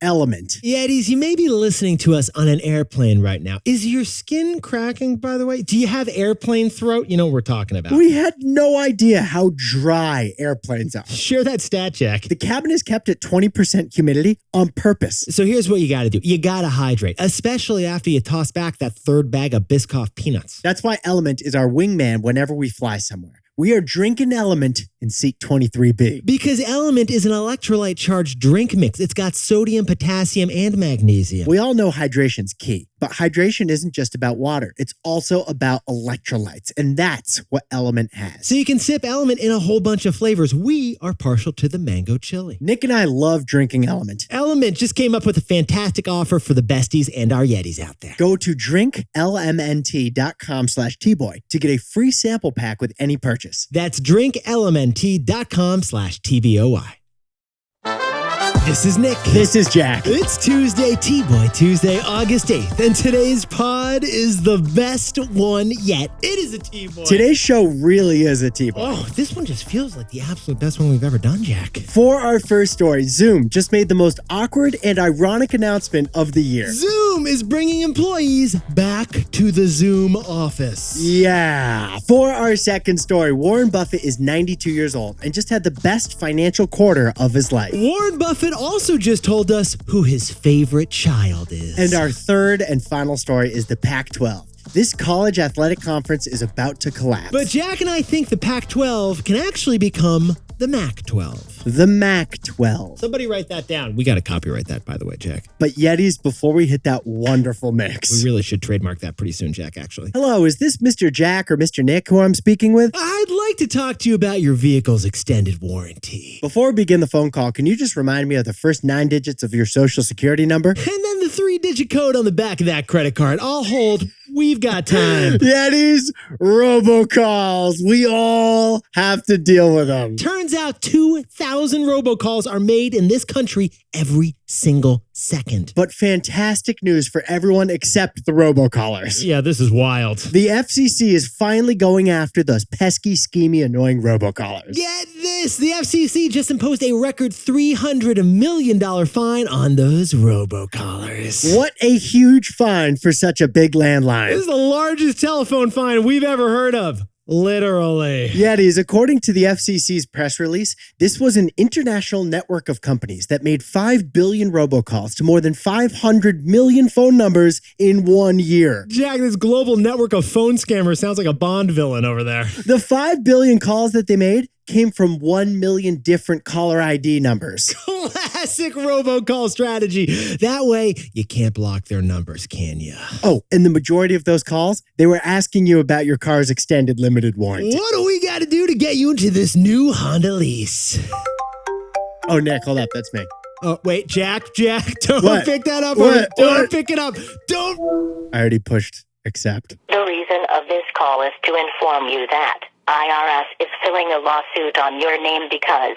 Element. Yetis, you may be listening to us on an airplane right now. Is your skin cracking, by the way? Do you have airplane throat? You know what we're talking about. We had no idea how dry airplanes are. Share that stat, Jack. The cabin is kept at 20% humidity on purpose. So here's what you got to do. You got to hydrate, especially after you toss back that third bag of Biscoff peanuts. That's why Element is our wingman whenever we fly somewhere. We are drinking Element in seat 23B. Because Element is an electrolyte-charged drink mix. It's got sodium, potassium, and magnesium. We all know hydration's key, but hydration isn't just about water. It's also about electrolytes, and that's what Element has. So you can sip Element in a whole bunch of flavors. We are partial to the mango chili. Nick and I love drinking Element. Element just came up with a fantastic offer for the besties and our Yetis out there. Go to drinklmnt.com/tboy to get a free sample pack with any purchase. That's drinklmnt.com/TBOI. This is Nick. This is Jack. It's Tuesday, T-Boy Tuesday, August 8th, and today's pod is the best one yet. It is a T-Boy. Today's show really is a T-Boy. Oh, this one just feels like the absolute best one we've ever done, Jack. For our first story, Zoom just made the most awkward and ironic announcement of the year. Zoom is bringing employees back to the Zoom office. Yeah. For our second story, Warren Buffett is 92 years old and just had the best financial quarter of his life. Warren Buffett also just told us who his favorite child is. And our third and final story is the Pac-12. This college athletic conference is about to collapse. But Jack and I think the Pac-12 can actually become the Mac-12. The Mac-12. Somebody write that down. We got to copyright that, by the way, Jack. But Yetis, before we hit that wonderful mix. We really should trademark that pretty soon, Jack, actually. Hello, is this Mr. Jack or Mr. Nick who I'm speaking with? I'd like to talk to you about your vehicle's extended warranty. Before we begin the phone call, can you just remind me of the first 9 digits of your social security number? And then the 3-digit code on the back of that credit card. I'll hold. We've got time. Yetis, robocalls. We all have to deal with them. Turns out 2,000 robocalls are made in this country every single second. But fantastic news for everyone except the robocallers. Yeah, this is wild. The FCC is finally going after those pesky, schemy, annoying robocallers. Get this! The FCC just imposed a record $300 million fine on those robocallers. What a huge fine for such a big landline. This is the largest telephone fine we've ever heard of. Literally. Yetis, according to the FCC's press release, this was an international network of companies that made 5 billion robocalls to more than 500 million phone numbers in 1 year. Jack, this global network of phone scammers sounds like a Bond villain over there. The 5 billion calls that they made came from 1 million different caller ID numbers. Classic robocall strategy. That way, you can't block their numbers, can you? Oh, and the majority of those calls, they were asking you about your car's extended limited warranty. What do we got to do to get you into this new Honda lease? Oh, Nick, hold up. That's me. Oh, wait, Jack, don't What? pick that up. What? Don't What? pick it up. Don't. I already pushed accept. The reason of this call is to inform you that IRS is filing a lawsuit on your name because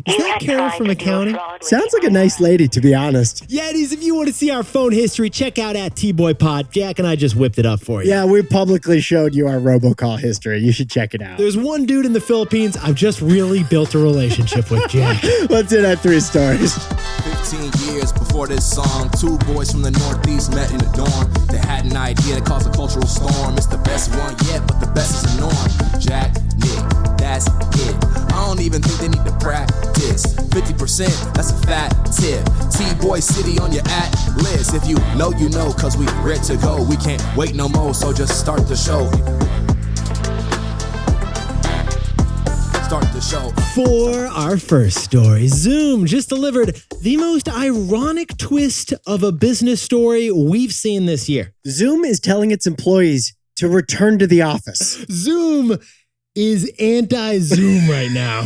Is that Karen from accounting? Sounds like a nice lady, to be honest. Yetis, if you want to see our phone history, check out at T-Boy Pod. Jack and I just whipped it up for you. Yeah, we publicly showed you our robocall history. You should check it out. There's one dude in the Philippines I've just really built a relationship with, Jack. Let's hit our 3 stories. 15 years before this song, 2 boys from the Northeast met in the dorm. They had an idea that caused a cultural storm. It's the best one yet, but the best is a norm. Jack, Nick, that's it. I don't even think they need to practice. 50%, that's a fat tip. T-Boy City on your at-list. If you know, you know, cause we ready to go. We can't wait no more, so just start the show. Start the show. For our first story, Zoom just delivered the most ironic twist of a business story we've seen this year. Zoom is telling its employees to return to the office. Zoom is anti-Zoom right now.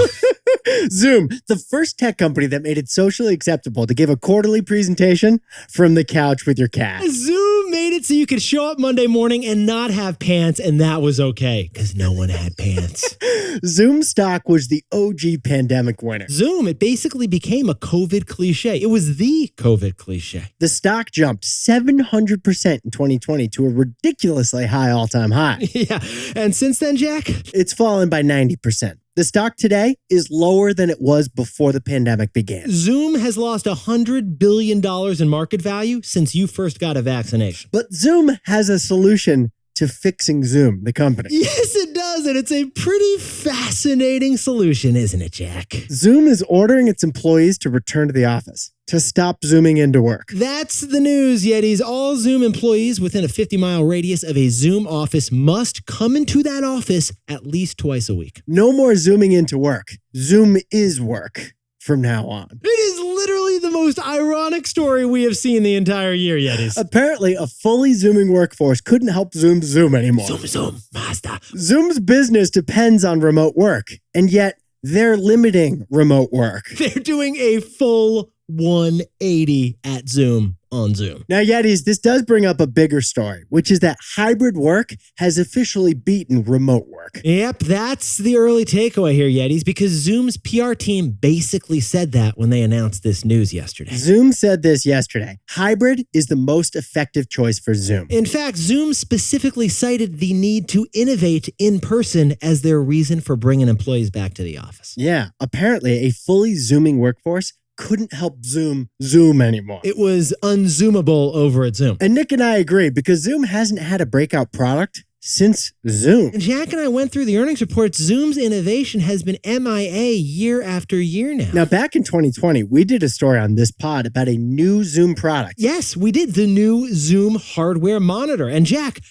Zoom, the first tech company that made it socially acceptable to give a quarterly presentation from the couch with your cat. Zoom made it so you could show up Monday morning and not have pants, and that was okay because no one had pants. Zoom stock was the OG pandemic winner. Zoom, it basically became a COVID cliche. It was the COVID cliche. The stock jumped 700% in 2020 to a ridiculously high all-time high. Yeah, and since then, Jack? It's fallen by 90%. The stock today is lower than it was before the pandemic began. Zoom has lost $100 billion in market value since you first got a vaccination. But Zoom has a solution to fixing Zoom, the company. Yes, it does, and it's a pretty fascinating solution, isn't it, Jack? Zoom is ordering its employees to return to the office, to stop zooming into work. That's the news, Yetis. All Zoom employees within a 50-mile radius of a Zoom office must come into that office at least twice a week. No more zooming into work. Zoom is work from now on. It is literally the most ironic story we have seen the entire year, Yetis. Apparently, a fully zooming workforce couldn't help Zoom zoom anymore. Zoom, master. Zoom's business depends on remote work, and yet they're limiting remote work. They're doing a full 180 at Zoom on Zoom. Now, Yetis, this does bring up a bigger story, which is that hybrid work has officially beaten remote work. Yep, that's the early takeaway here, Yetis, because Zoom's PR team basically said that when they announced this news yesterday. Zoom said this yesterday. Hybrid is the most effective choice for Zoom. In fact, Zoom specifically cited the need to innovate in person as their reason for bringing employees back to the office. Yeah, apparently a fully zooming workforce couldn't help Zoom zoom anymore. It was unzoomable over at Zoom. And Nick and I agree because Zoom hasn't had a breakout product since Zoom. And Jack and I went through the earnings reports. Zoom's innovation has been MIA year after year now. Now, back in 2020, we did a story on this pod about a new Zoom product. Yes, we did. The new Zoom hardware monitor. And Jack,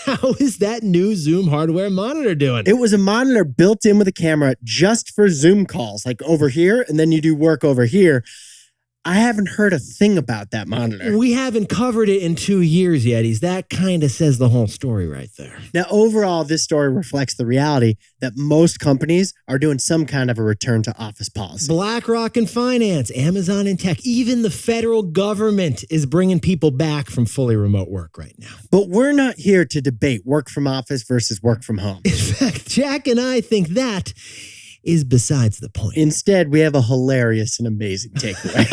how is that new Zoom hardware monitor doing? It was a monitor built in with a camera just for Zoom calls, like over here, and then you do work over here. I haven't heard a thing about that monitor. We haven't covered it in 2 years, Yetis. That kind of says the whole story right there. Now, overall, this story reflects the reality that most companies are doing some kind of a return to office policy. BlackRock in finance, Amazon in tech, even the federal government is bringing people back from fully remote work right now. But we're not here to debate work from office versus work from home. In fact, Jack and I think that is besides the point. Instead, we have a hilarious and amazing takeaway.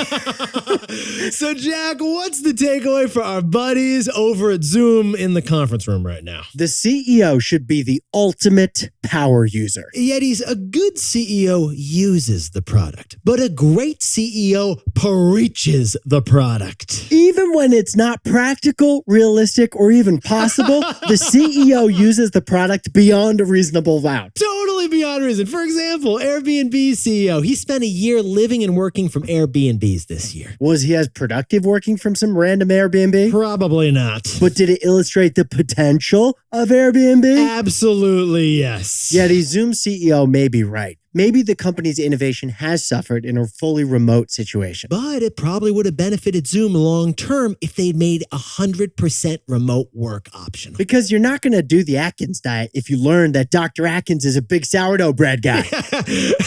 So, Jack, what's the takeaway for our buddies over at Zoom in the conference room right now? The CEO should be the ultimate power user. Yetis, a good CEO uses the product, but a great CEO preaches the product. Even when it's not practical, realistic, or even possible, the CEO uses the product beyond a reasonable doubt. Totally beyond reason. For example, Airbnb's CEO, he spent a year living and working from Airbnbs this year. Was he as productive working from some random Airbnb? Probably not. But did it illustrate the potential of Airbnb? Absolutely yes. Yeah, the Zoom CEO may be right. Maybe the company's innovation has suffered in a fully remote situation. But it probably would have benefited Zoom long term if they'd made 100% remote work optional. Because you're not going to do the Atkins diet if you learn that Dr. Atkins is a big sourdough bread guy.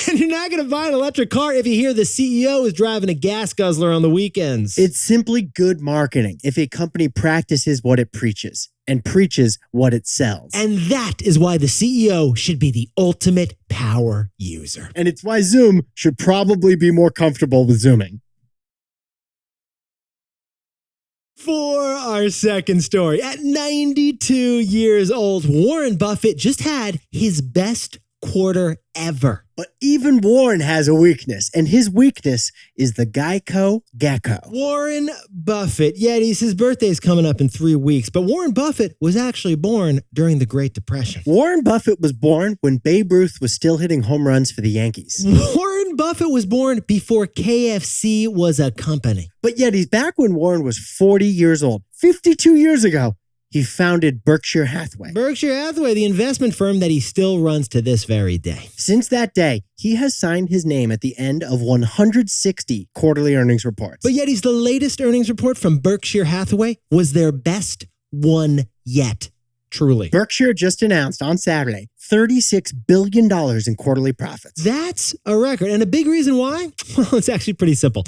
And you're not going to buy an electric car if you hear the CEO is driving a gas guzzler on the weekends. It's simply good marketing if a company practices what it preaches and preaches what it sells. And that is why the CEO should be the ultimate power user. And it's why Zoom should probably be more comfortable with Zooming. For our second story, at 92 years old, Warren Buffett just had his best quarter ever. But even Warren has a weakness, and his weakness is the Geico. Warren Buffett. Yetis, his birthday is coming up in 3 weeks, but Warren Buffett was actually born during the Great Depression. Warren Buffett was born when Babe Ruth was still hitting home runs for the Yankees. Warren Buffett was born before KFC was a company. But yet he's back when Warren was 40 years old, 52 years ago. He founded Berkshire Hathaway. Berkshire Hathaway, the investment firm that he still runs to this very day. Since that day, he has signed his name at the end of 160 quarterly earnings reports. But yet, the latest earnings report from Berkshire Hathaway was their best one yet. Truly. Berkshire just announced on Saturday $36 billion in quarterly profits. That's a record. And a big reason why? Well, it's actually pretty simple.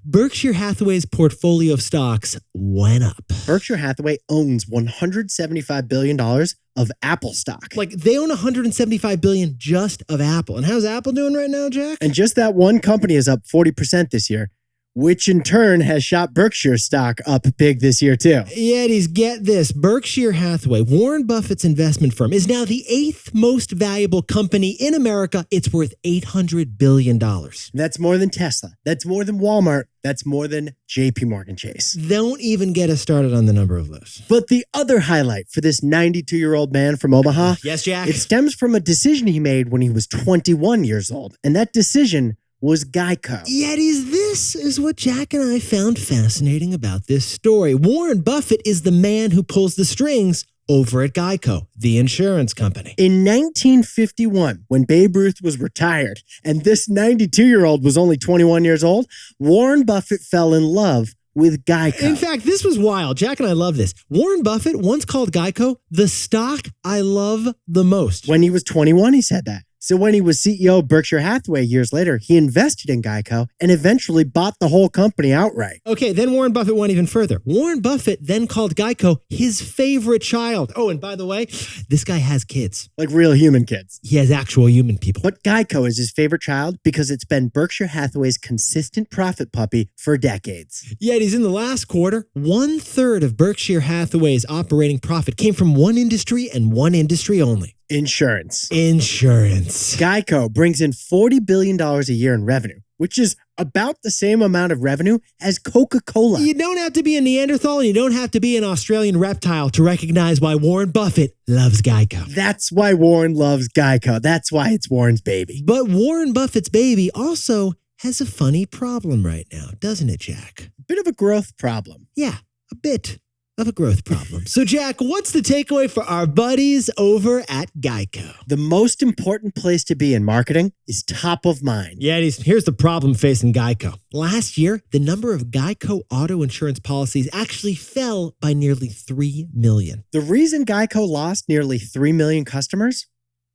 Berkshire Hathaway's portfolio of stocks went up. Berkshire Hathaway owns $175 billion of Apple stock. Like, they own $175 billion just of Apple. And how's Apple doing right now, Jack? And just that one company is up 40% this year, which in turn has shot Berkshire stock up big this year too. Yetis, get this. Berkshire Hathaway, Warren Buffett's investment firm, is now the 8th most valuable company in America. It's worth $800 billion. That's more than Tesla. That's more than Walmart. That's more than JP Morgan Chase. Don't even get us started on the number of those. But the other highlight for this 92-year-old man from Omaha, Yes, Jack? it stems from a decision he made when he was 21 years old. And that decision was Geico. Yetis, this is what Jack and I found fascinating about this story. Warren Buffett is the man who pulls the strings over at Geico, the insurance company. In 1951, when Babe Ruth was retired and this 92-year-old was only 21 years old, Warren Buffett fell in love with Geico. In fact, this was wild. Jack and I love this. Warren Buffett once called Geico the stock I love the most. When he was 21, he said that. So when he was CEO of Berkshire Hathaway years later, he invested in Geico and eventually bought the whole company outright. Okay, then Warren Buffett went even further. Warren Buffett then called Geico his favorite child. Oh, and by the way, this guy has kids. Like real human kids. He has actual human people. But Geico is his favorite child because it's been Berkshire Hathaway's consistent profit puppy for decades. Yet he's in the last quarter, 1/3 of Berkshire Hathaway's operating profit came from one industry and one industry only. Insurance. Insurance. Geico brings in $40 billion a year in revenue, which is about the same amount of revenue as Coca-Cola. You don't have to be a Neanderthal and you don't have to be an Australian reptile to recognize why Warren Buffett loves Geico. That's why Warren loves Geico. That's why it's Warren's baby. But Warren Buffett's baby also has a funny problem right now, doesn't it, Jack? Bit of a growth problem. Yeah, a bit of a growth problem. So, Jack, what's the takeaway for our buddies over at Geico? The most important place to be in marketing is top of mind. Yetis, here's the problem facing Geico. Last year, the number of Geico auto insurance policies actually fell by nearly 3 million. The reason Geico lost nearly 3 million customers?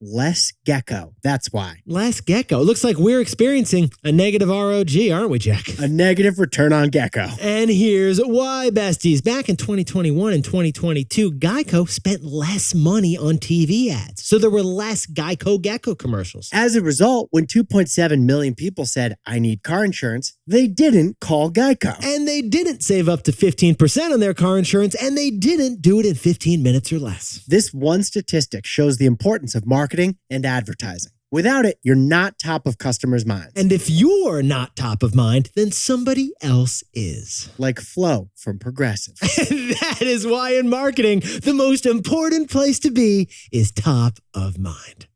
Less gecko. That's why. Less gecko. Looks like we're experiencing a negative ROG, aren't we, Jack? A negative return on gecko. And here's why, besties. Back in 2021 and 2022, Geico spent less money on TV ads. So there were less Geico Gecko commercials. As a result, when 2.7 million people said, I need car insurance, they didn't call Geico. And they didn't save up to 15% on their car insurance, and they didn't do it in 15 minutes or less. This one statistic shows the importance of marketing and advertising. Without it, you're not top of customers' minds. And if you're not top of mind, then somebody else is. Like Flo from Progressive. That is why in marketing, the most important place to be is top of mind.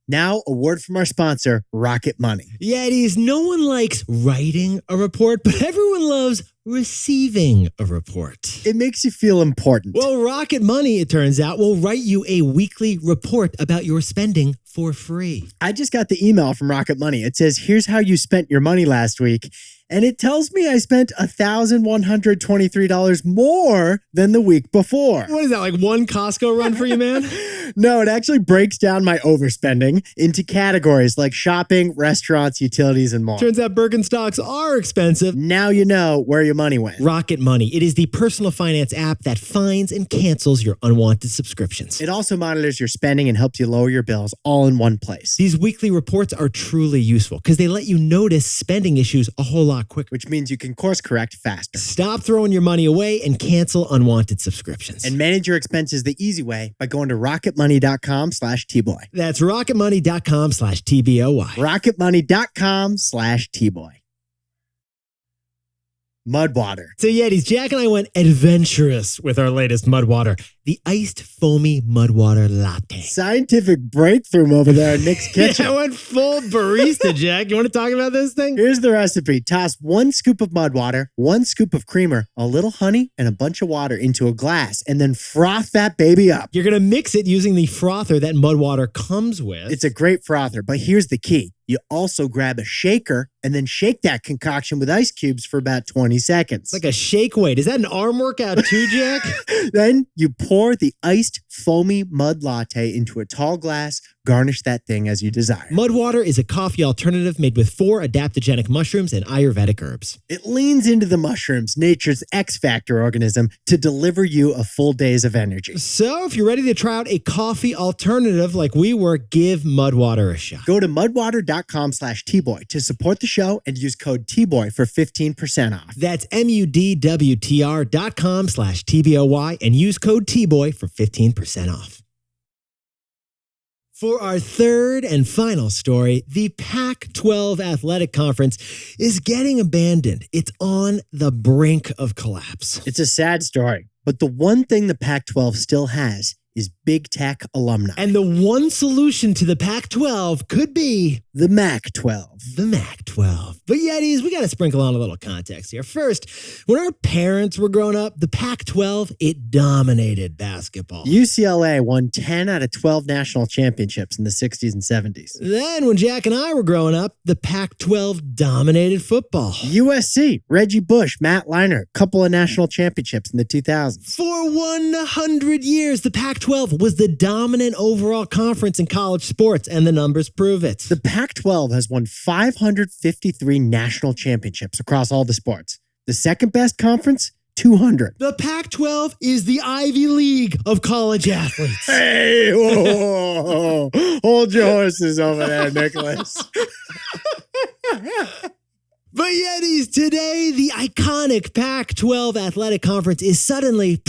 Now, a word from our sponsor, Rocket Money. Yetis, no one likes writing a report, but everyone loves receiving a report. It makes you feel important. Well, Rocket Money, it turns out, will write you a weekly report about your spending for free. I just got the email from Rocket Money. It says, here's how you spent your money last week. And it tells me I spent $1,123 more than the week before. What is that, like one Costco run for you, man? No, it actually breaks down my overspending into categories like shopping, restaurants, utilities, and more. Turns out Birkenstocks are expensive. Now you know where your money went. Rocket Money. It is the personal finance app that finds and cancels your unwanted subscriptions. It also monitors your spending and helps you lower your bills all in one place. These weekly reports are truly useful because they let you notice spending issues a whole lot quicker. Which means you can course correct faster. Stop throwing your money away and cancel unwanted subscriptions. And manage your expenses the easy way by going to rocketmoney.com/tboy. That's rocketmoney.com/TBOY. rocketmoney.com/tboy. Mudwater. So Yetis, Jack and I went adventurous with our latest Mudwater, the iced foamy Mudwater latte. Scientific breakthrough over there in Nick's kitchen. Yeah, I went full barista, Jack. You want to talk about this thing? Here's the recipe. Toss 1 scoop of Mudwater, 1 scoop of creamer, a little honey, and a bunch of water into a glass, and then froth that baby up. You're going to mix it using the frother that Mudwater comes with. It's a great frother, but here's the key. You also grab a shaker and then shake that concoction with ice cubes for about 20 seconds. It's like a shake weight. Is that an arm workout too, Jack? Then you pour the iced foamy mud latte into a tall glass. Garnish that thing as you desire. Mudwater is a coffee alternative made with 4 adaptogenic mushrooms and Ayurvedic herbs. It leans into the mushrooms, nature's X factor organism, to deliver you a full days of energy. So if you're ready to try out a coffee alternative like we were, give Mudwater a shot. Go to mudwater.com mudwtr.com/tboy to support the show and use code TBOY for 15% off. That's mudwtr.com/TBOY and use code TBOY for 15% off. For our third and final story, the Pac-12 Athletic Conference is getting abandoned. It's on the brink of collapse. It's a sad story, but the one thing the Pac-12 still has is big tech alumni. And the one solution to the Pac-12 could be the Mac-12. The Mac-12. But Yetis, we got to sprinkle on a little context here. First, when our parents were growing up, the Pac-12, it dominated basketball. UCLA won 10 out of 12 national championships in the 60s and 70s. Then when Jack and I were growing up, the Pac-12 dominated football. USC, Reggie Bush, Matt Leinart, couple of national championships in the 2000s. For 100 years, the Pac-12 was the dominant overall conference in college sports, and the numbers prove it. The Pac-12 has won 553 national championships across all the sports. The second best conference, 200. The Pac-12 is the Ivy League of college athletes. Hey, whoa. Hold your horses over there, Nicholas. But Yetis, today, the iconic Pac-12 Athletic Conference is suddenly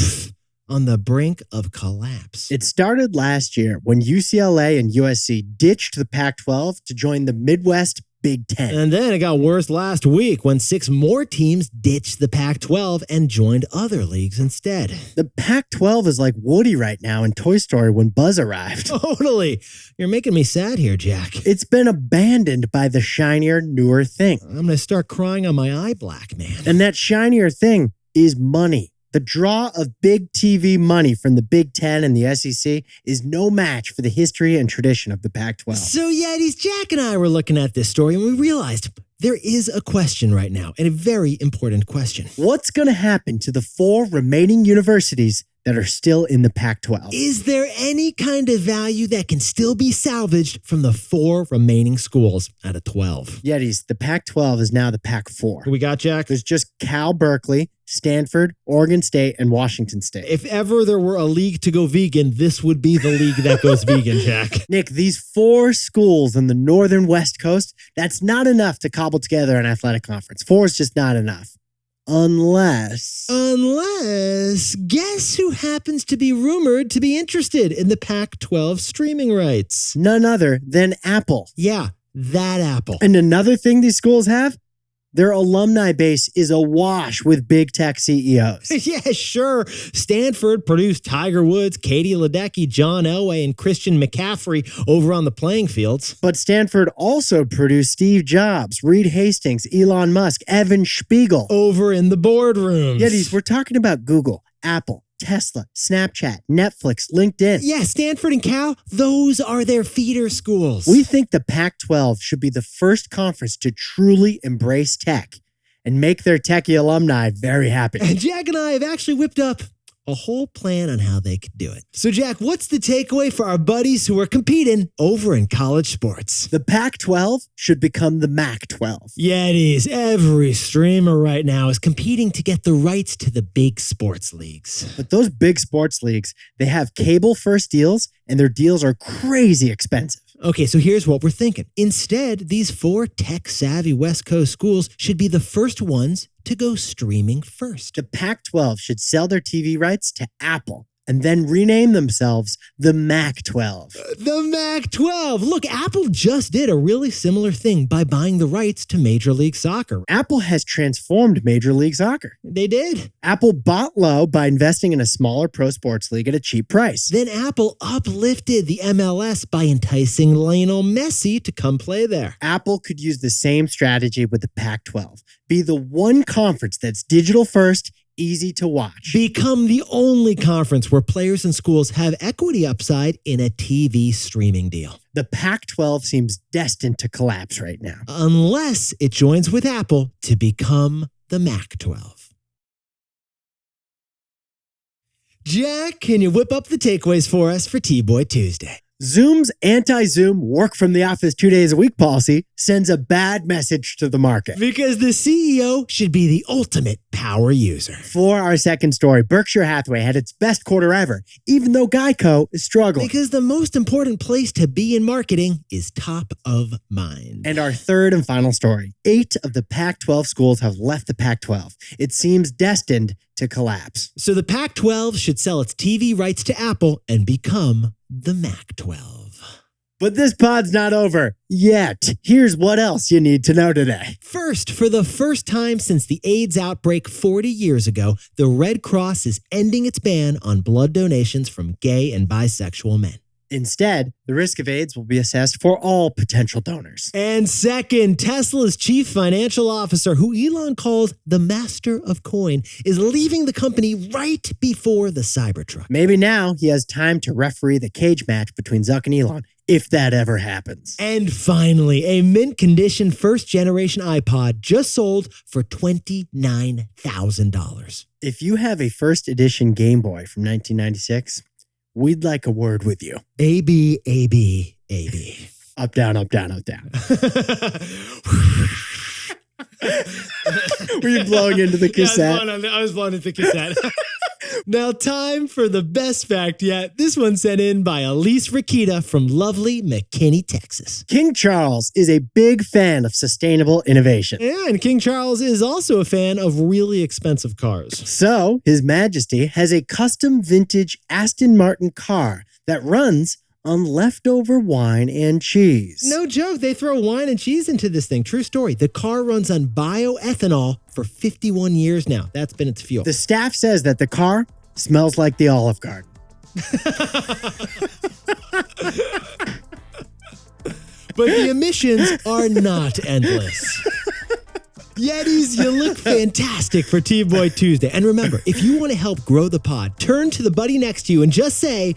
on the brink of collapse. It started last year when UCLA and USC ditched the Pac-12 to join the Midwest Big Ten. And then it got worse last week when 6 more teams ditched the Pac-12 and joined other leagues instead. The Pac-12 is like Woody right now in Toy Story when Buzz arrived. Totally. You're making me sad here, Jack. It's been abandoned by the shinier, newer thing. I'm going to start crying on my eye black, man. And that shinier thing is money. The draw of big TV money from the Big Ten and the SEC is no match for the history and tradition of the Pac-12. So, Yetis, Jack and I were looking at this story and we realized there is a question right now, and a very important question. What's going to happen to the 4 remaining universities that are still in the Pac-12? Is there any kind of value that can still be salvaged from the 4 remaining schools out of 12? Yetis, the Pac-12 is now the Pac-4. Who we got, Jack? There's just Cal Berkeley, Stanford, Oregon State, and Washington State. If ever there were a league to go vegan, this would be the league that goes vegan, Jack. Nick, these 4 schools on the northern West Coast, that's not enough to cobble together an athletic conference. 4 is just not enough. Unless, guess who happens to be rumored to be interested in the Pac-12 streaming rights? none other than Apple. Yeah, that Apple. And another thing these schools have, their alumni base is awash with big tech CEOs. Yeah, sure. Stanford produced Tiger Woods, Katie Ledecky, John Elway, and Christian McCaffrey over on the playing fields. But Stanford also produced Steve Jobs, Reed Hastings, Elon Musk, Evan Spiegel. Over in the boardrooms. Yetis, we're talking about Google, Apple, Tesla, Snapchat, Netflix, LinkedIn. Yeah, Stanford and Cal, those are their feeder schools. We think the Pac-12 should be the first conference to truly embrace tech and make their techie alumni very happy. And Jack and I have actually whipped up a whole plan on how they could do it. So, Jack, what's the takeaway for our buddies who are competing over in college sports? The Pac-12 should become the Mac-12. Yeah, it is. Every streamer right now is competing to get the rights to the big sports leagues. But those big sports leagues, they have cable first deals, and their deals are crazy expensive. Okay, so here's what we're thinking. Instead, these 4 tech-savvy West Coast schools should be the first ones to go streaming first. The Pac-12 should sell their TV rights to Apple and then rename themselves the Mac-12. The Mac-12. Look, Apple just did a really similar thing by buying the rights to Major League Soccer. Apple has transformed Major League Soccer. They did. Apple bought low by investing in a smaller pro sports league at a cheap price. Then Apple uplifted the MLS by enticing Lionel Messi to come play there. Apple could use the same strategy with the Pac-12. Be the one conference that's digital first, easy to watch. Become the only conference where players and schools have equity upside in a TV streaming deal. The Pac-12 seems destined to collapse right now. Unless it joins with Apple to become the Mac-12. Jack, can you whip up the takeaways for us for T-Boy Tuesday? Zoom's anti-Zoom work from the office 2 days a week policy sends a bad message to the market. Because the CEO should be the ultimate power user. For our second story, Berkshire Hathaway had its best quarter ever, even though Geico is struggling. Because the most important place to be in marketing is top of mind. And our third and final story, 8 of the Pac-12 schools have left the Pac-12. It seems destined to collapse. So the Pac-12 should sell its TV rights to Apple and become the Mac-12. But this pod's not over yet. Here's what else you need to know today. First, for the first time since the AIDS outbreak 40 years ago, the Red Cross is ending its ban on blood donations from gay and bisexual men. Instead, the risk of AIDS will be assessed for all potential donors. And second, Tesla's chief financial officer, who Elon calls the master of coin, is leaving the company right before the Cybertruck. Maybe now he has time to referee the cage match between Zuck and Elon, if that ever happens. And finally, a mint-condition first-generation iPod just sold for $29,000. If you have a first edition Game Boy from 1996, we'd like a word with you. AB, AB, AB. Up, down, up, down, up, down. Were you blowing into the cassette? I was blowing into the cassette. Now, time for the best fact yet. This one sent in by Elise Rakita from lovely McKinney, Texas. King Charles is a big fan of sustainable innovation. And King Charles is also a fan of really expensive cars. So, His Majesty has a custom vintage Aston Martin car that runs on leftover wine and cheese. No joke, they throw wine and cheese into this thing. True story. The car runs on bioethanol for 51 years now. That's been its fuel. The staff says that the car smells like the Olive Garden. But the emissions are not endless. Yetis, you look fantastic for T-Boy Tuesday. And remember, if you want to help grow the pod, turn to the buddy next to you and just say,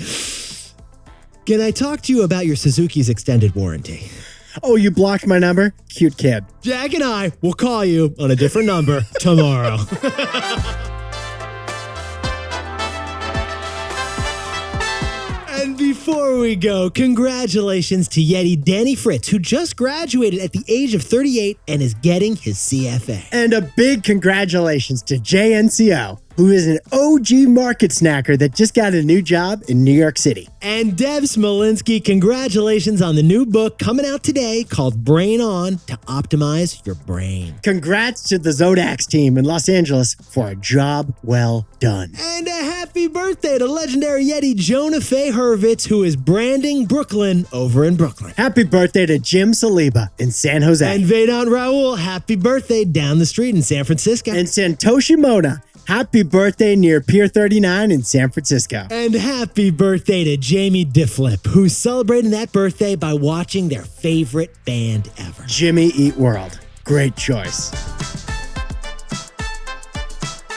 "Can I talk to you about your Suzuki's extended warranty?" Oh, you blocked my number? Cute kid. Jack and I will call you on a different number tomorrow. And before we go, congratulations to Yeti Danny Fritz, who just graduated at the age of 38 and is getting his CFA. And a big congratulations to JNCO, who is an OG market snacker that just got a new job in New York City. And Deb Smolinski, congratulations on the new book coming out today called Brain On to Optimize Your Brain. Congrats to the Zodax team in Los Angeles for a job well done. And a happy birthday to legendary Yeti Jonah Faye Hurwitz, who is branding Brooklyn over in Brooklyn. Happy birthday to Jim Saliba in San Jose. And Vedant Raul, happy birthday down the street in San Francisco. And Santoshi Mona, happy birthday near Pier 39 in San Francisco. And happy birthday to Jamie Difflip, who's celebrating that birthday by watching their favorite band ever. Jimmy Eat World. Great choice.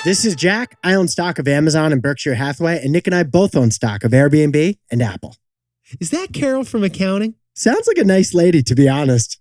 This is Jack. I own stock of Amazon and Berkshire Hathaway, and Nick and I both own stock of Airbnb and Apple. Is that Carol from accounting? Sounds like a nice lady, to be honest.